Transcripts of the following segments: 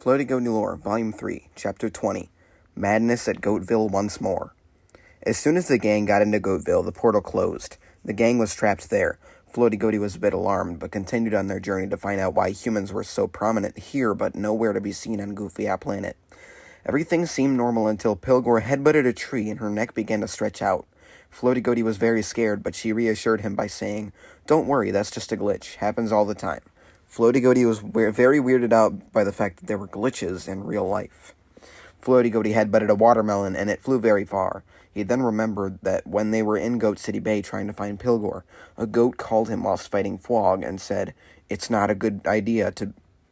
Floaty Goaty Lore, Volume 3, Chapter 20, Madness at Goatville Once More. As soon as the gang got into Goatville, the portal closed. The gang was trapped there. Floaty Goaty was a bit alarmed, but continued on their journey to find out why humans were so prominent here, but nowhere to be seen on Goofy Planet. Everything seemed normal until Pilgor headbutted a tree and her neck began to stretch out. Floaty Goaty was very scared, but she reassured him by saying, "Don't worry, that's just a glitch. Happens all the time." Floaty Goaty was very weirded out by the fact that there were glitches in real life. Floaty Goaty headbutted a watermelon, and it flew very far. He then remembered that when they were in Goat City Bay trying to find Pilgor, a goat called him whilst fighting Fwog and said, "It's not a good idea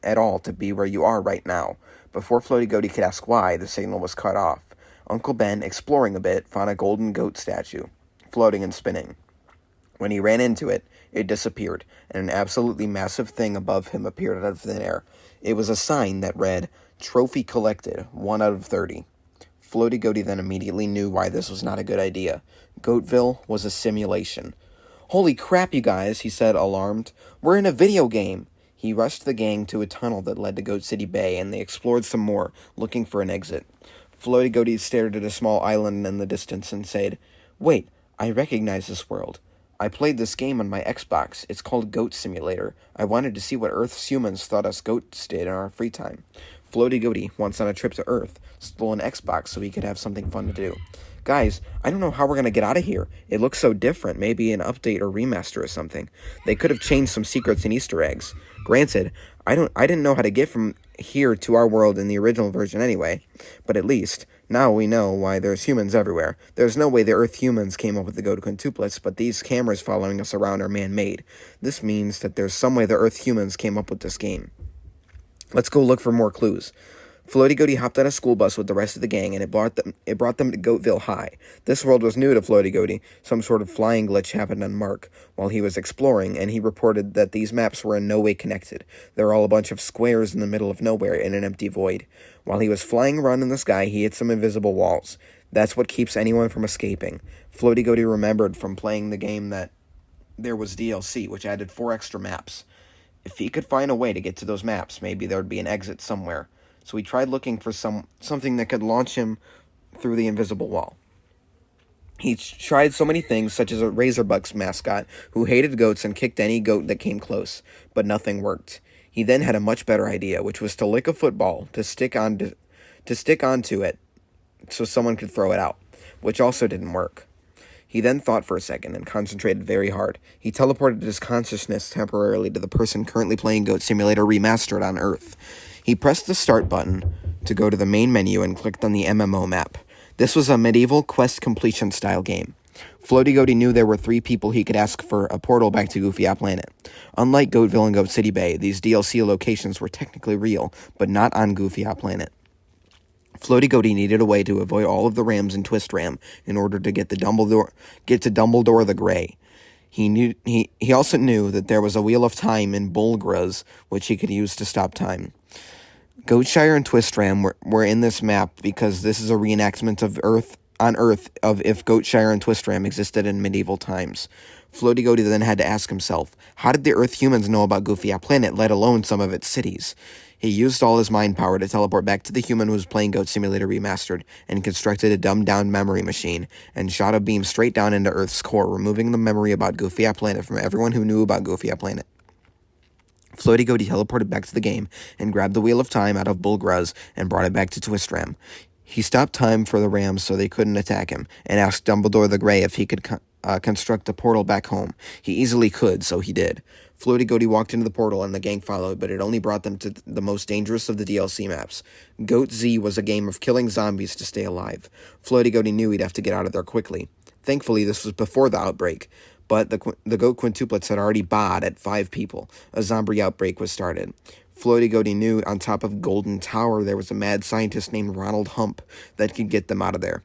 at all to be where you are right now." Before Floaty Goaty could ask why, the signal was cut off. Uncle Ben, exploring a bit, found a golden goat statue, floating and spinning. When he ran into it, it disappeared, and an absolutely massive thing above him appeared out of thin air. It was a sign that read, "Trophy collected, 1 out of 30. Floaty Goaty then immediately knew why this was not a good idea. Goatville was a simulation. "Holy crap, you guys," he said, alarmed. "We're in a video game." He rushed the gang to a tunnel that led to Goat City Bay, and they explored some more, looking for an exit. Floaty Goaty stared at a small island in the distance and said, "Wait, I recognize this world. I played this game on my Xbox. It's called Goat Simulator. I wanted to see what Earth's humans thought us goats did in our free time." Floaty Goaty, once on a trip to Earth, stole an Xbox so he could have something fun to do. "Guys, I don't know how we're going to get out of here. It looks so different. Maybe an update or remaster or something. They could have changed some secrets and Easter eggs. Granted, I didn't know how to get from here to our world in the original version anyway. But at least, now we know why there's humans everywhere. There's no way the Earth humans came up with the Goat quintuplets, but these cameras following us around are man-made. This means that there's some way the Earth humans came up with this game. Let's go look for more clues." Floaty Goaty hopped on a school bus with the rest of the gang, and it brought them to Goatville High. This world was new to Floaty Goaty. Some sort of flying glitch happened on Mark while he was exploring, and he reported that these maps were in no way connected. They were all a bunch of squares in the middle of nowhere in an empty void. While he was flying around in the sky, he hit some invisible walls. That's what keeps anyone from escaping. Floaty Goaty remembered from playing the game that there was DLC, which added 4 extra maps. If he could find a way to get to those maps, maybe there would be an exit somewhere. So he tried looking for something that could launch him through the invisible wall. He tried so many things, such as a Razorbucks mascot who hated goats and kicked any goat that came close, but nothing worked. He then had a much better idea, which was to lick a football to stick onto it so someone could throw it out, which also didn't work. He then thought for a second and concentrated very hard. He teleported his consciousness temporarily to the person currently playing Goat Simulator Remastered on Earth. He pressed the start button to go to the main menu and clicked on the MMO map. This was a medieval quest completion style game. Floaty Goaty knew there were 3 people he could ask for a portal back to Goofy Planet. Unlike Goatville and Goat City Bay, these DLC locations were technically real, but not on Goofy Planet. Floaty Goaty needed a way to avoid all of the rams in Twist Ram in order to get to Dumbledore the Grey. He also knew that there was a Wheel of Time in Bulgraz, which he could use to stop time. Goatshire and Twist Ram were in this map because this is a reenactment of Earth of if Goatshire and Twist Ram existed in medieval times. Floaty Goaty then had to ask himself, how did the Earth humans know about Goofy Planet, let alone some of its cities? He used all his mind power to teleport back to the human who was playing Goat Simulator Remastered and constructed a dumbed-down memory machine and shot a beam straight down into Earth's core, removing the memory about Goofy Planet from everyone who knew about Goofy Planet. Floaty Goaty teleported back to the game and grabbed the Wheel of Time out of Bulgraz and brought it back to Twist Ram. He stopped time for the rams so they couldn't attack him and asked Dumbledore the Grey if he could construct a portal back home. He easily could, so he did. Floaty Goaty walked into the portal and the gang followed, but it only brought them to the most dangerous of the DLC maps. Goat Z was a game of killing zombies to stay alive. Floaty Goaty knew he'd have to get out of there quickly. Thankfully, this was before the outbreak, but the Goat quintuplets had already bought at 5 people. A zombie outbreak was started. Floaty Goaty knew on top of Golden Tower there was a mad scientist named Ronald Hump that could get them out of there.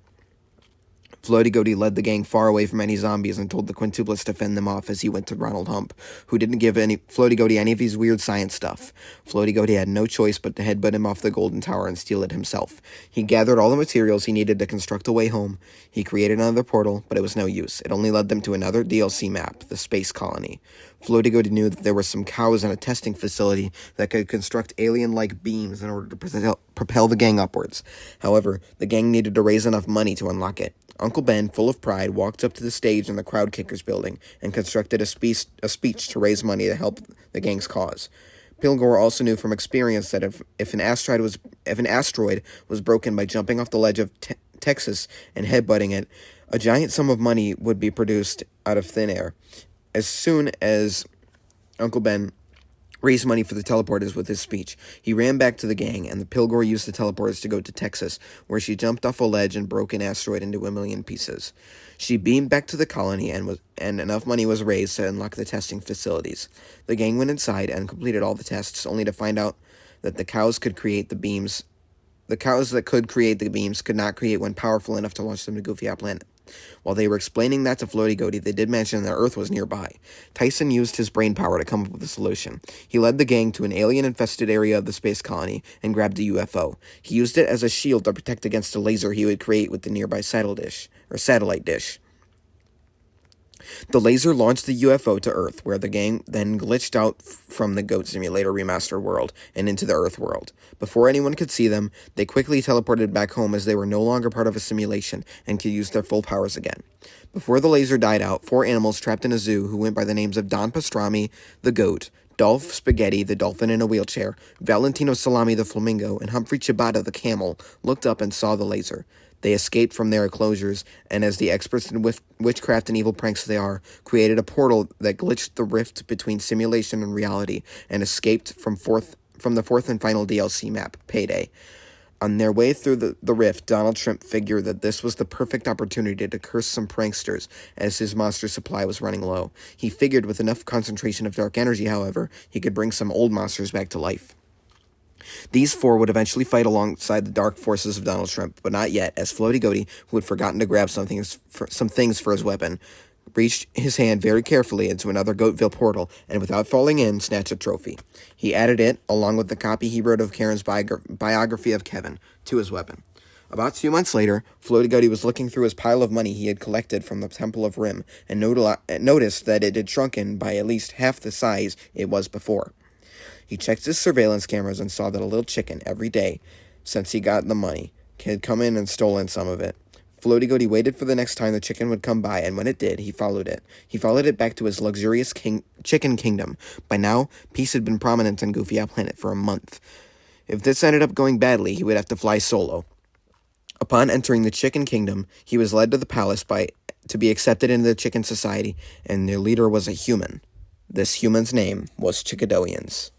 Floaty Goaty led the gang far away from any zombies and told the quintuplets to fend them off as he went to Ronald Hump, who didn't give Floaty Goaty any of his weird science stuff. Floaty Goaty had no choice but to headbutt him off the Golden Tower and steal it himself. He gathered all the materials he needed to construct a way home. He created another portal, but it was no use. It only led them to another DLC map, the Space Colony. Floaty Goaty knew that there were some cows in a testing facility that could construct alien-like beams in order to propel the gang upwards. However, the gang needed to raise enough money to unlock it. Uncle Ben, full of pride, walked up to the stage in the Crowd Kickers building and constructed a speech to raise money to help the gang's cause. Pilgor also knew from experience that if an asteroid was broken by jumping off the ledge of Texas and headbutting it, a giant sum of money would be produced out of thin air. As soon as Uncle Ben raised money for the teleporters with his speech, he ran back to the gang, and the Pilgor used the teleporters to go to Texas, where she jumped off a ledge and broke an asteroid into a million pieces. She beamed back to the colony, and enough money was raised to unlock the testing facilities. The gang went inside and completed all the tests, only to find out that the cows that could create the beams could not create one powerful enough to launch them to Goatville Planet. While they were explaining that to Floaty Goaty, they did mention that Earth was nearby. Tyson used his brain power to come up with a solution. He led the gang to an alien-infested area of the space colony and grabbed a UFO. He used it as a shield to protect against a laser he would create with the nearby satellite dish. The laser launched the UFO to Earth, where the gang then glitched out from the Goat Simulator remastered world and into the Earth world. Before anyone could see them, they quickly teleported back home as they were no longer part of a simulation and could use their full powers again. Before the laser died out, 4 animals trapped in a zoo who went by the names of Don Pastrami, the goat, Dolph Spaghetti, the dolphin in a wheelchair, Valentino Salami, the flamingo, and Humphrey Ciabatta, the camel, looked up and saw the laser. They escaped from their enclosures, and as the experts in witchcraft and evil pranks they are, created a portal that glitched the rift between simulation and reality, and escaped from the fourth and final DLC map, Payday. On their way through the rift, Donald Trump figured that this was the perfect opportunity to curse some pranksters, as his monster supply was running low. He figured with enough concentration of dark energy, however, he could bring some old monsters back to life. These 4 would eventually fight alongside the dark forces of Donald Trump, but not yet, as Floaty Goaty, who had forgotten to grab some things for his weapon, reached his hand very carefully into another Goatville portal, and without falling in, snatched a trophy. He added it, along with the copy he wrote of Karen's biography of Kevin, to his weapon. About 2 months later, Floaty Goaty was looking through his pile of money he had collected from the Temple of Rim, and noticed that it had shrunken by at least half the size it was before. He checked his surveillance cameras and saw that a little chicken every day, since he got the money, had come in and stolen some of it. Floaty Goaty waited for the next time the chicken would come by, and when it did, he followed it. He followed it back to his luxurious chicken kingdom. By now, peace had been prominent on Goatville Planet for a month. If this ended up going badly, he would have to fly solo. Upon entering the chicken kingdom, he was led to the palace to be accepted into the chicken society, and their leader was a human. This human's name was Chickadoians.